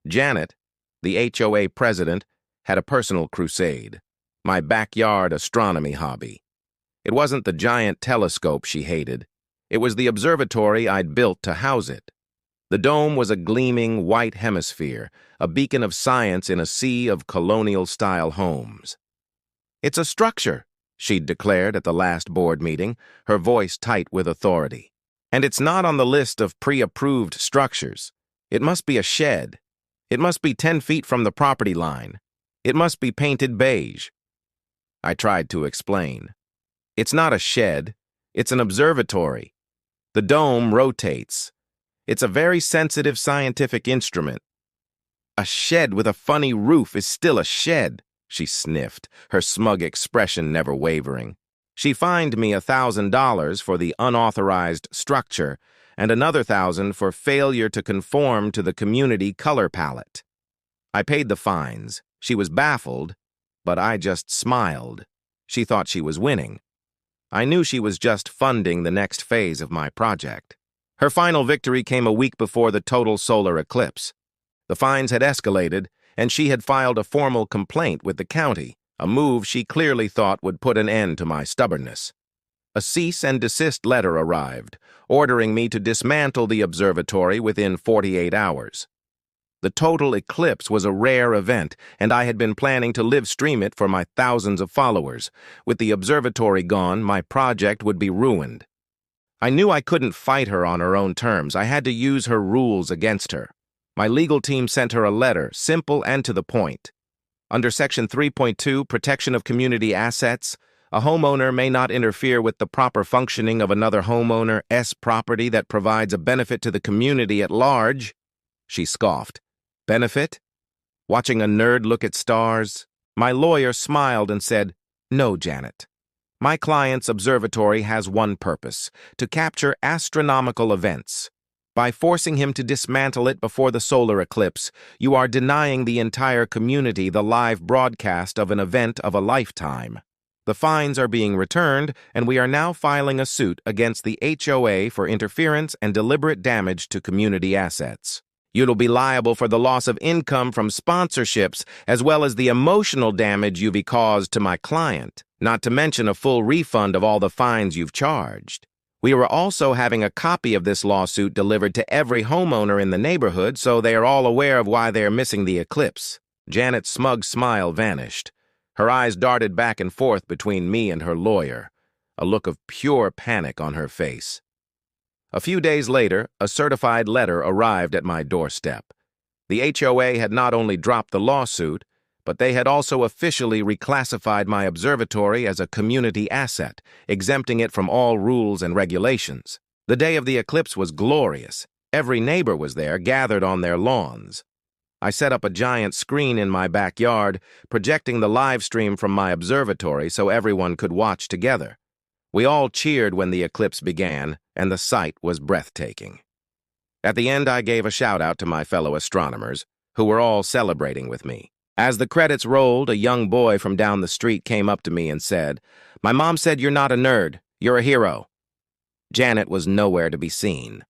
Janet, the HOA president, had a personal crusade. My backyard astronomy hobby. It wasn't the giant telescope she hated. It was the observatory I'd built to house it. The dome was a gleaming white hemisphere, a beacon of science in a sea of colonial-style homes. "It's a structure," she'd declared at the last board meeting, her voice tight with authority. "And it's not on the list of pre-approved structures. It must be a shed. It must be 10 feet from the property line. It must be painted beige." I tried to explain. "It's not a shed. It's an observatory. The dome rotates. It's a very sensitive scientific instrument." "A shed with a funny roof is still a shed," she sniffed, her smug expression never wavering. She fined me $1,000 for the unauthorized structure and another $1,000 for failure to conform to the community color palette. I paid the fines. She was baffled, but I just smiled. She thought she was winning. I knew she was just funding the next phase of my project. Her final victory came a week before the total solar eclipse. The fines had escalated, and she had filed a formal complaint with the county, a move she clearly thought would put an end to my stubbornness. A cease and desist letter arrived, ordering me to dismantle the observatory within 48 hours. The total eclipse was a rare event, and I had been planning to live stream it for my thousands of followers. With the observatory gone, my project would be ruined. I knew I couldn't fight her on her own terms. I had to use her rules against her. My legal team sent her a letter, simple and to the point. Under Section 3.2, Protection of Community Assets, a homeowner may not interfere with the proper functioning of another homeowner's property that provides a benefit to the community at large. She scoffed. Benefit? Watching a nerd look at stars? My lawyer smiled and said, "No, Janet. My client's observatory has one purpose, to capture astronomical events. By forcing him to dismantle it before the solar eclipse, you are denying the entire community the live broadcast of an event of a lifetime. The fines are being returned, and we are now filing a suit against the HOA for interference and deliberate damage to community assets. You'll be liable for the loss of income from sponsorships, as well as the emotional damage you've caused to my client, not to mention a full refund of all the fines you've charged. We are also having a copy of this lawsuit delivered to every homeowner in the neighborhood so they are all aware of why they are missing the eclipse." Janet's smug smile vanished. Her eyes darted back and forth between me and her lawyer, a look of pure panic on her face. A few days later, a certified letter arrived at my doorstep. The HOA had not only dropped the lawsuit, but they had also officially reclassified my observatory as a community asset, exempting it from all rules and regulations. The day of the eclipse was glorious. Every neighbor was there, gathered on their lawns. I set up a giant screen in my backyard, projecting the live stream from my observatory so everyone could watch together. We all cheered when the eclipse began, and the sight was breathtaking. At the end, I gave a shout-out to my fellow astronomers, who were all celebrating with me. As the credits rolled, a young boy from down the street came up to me and said, "My mom said you're not a nerd, you're a hero." Janet was nowhere to be seen.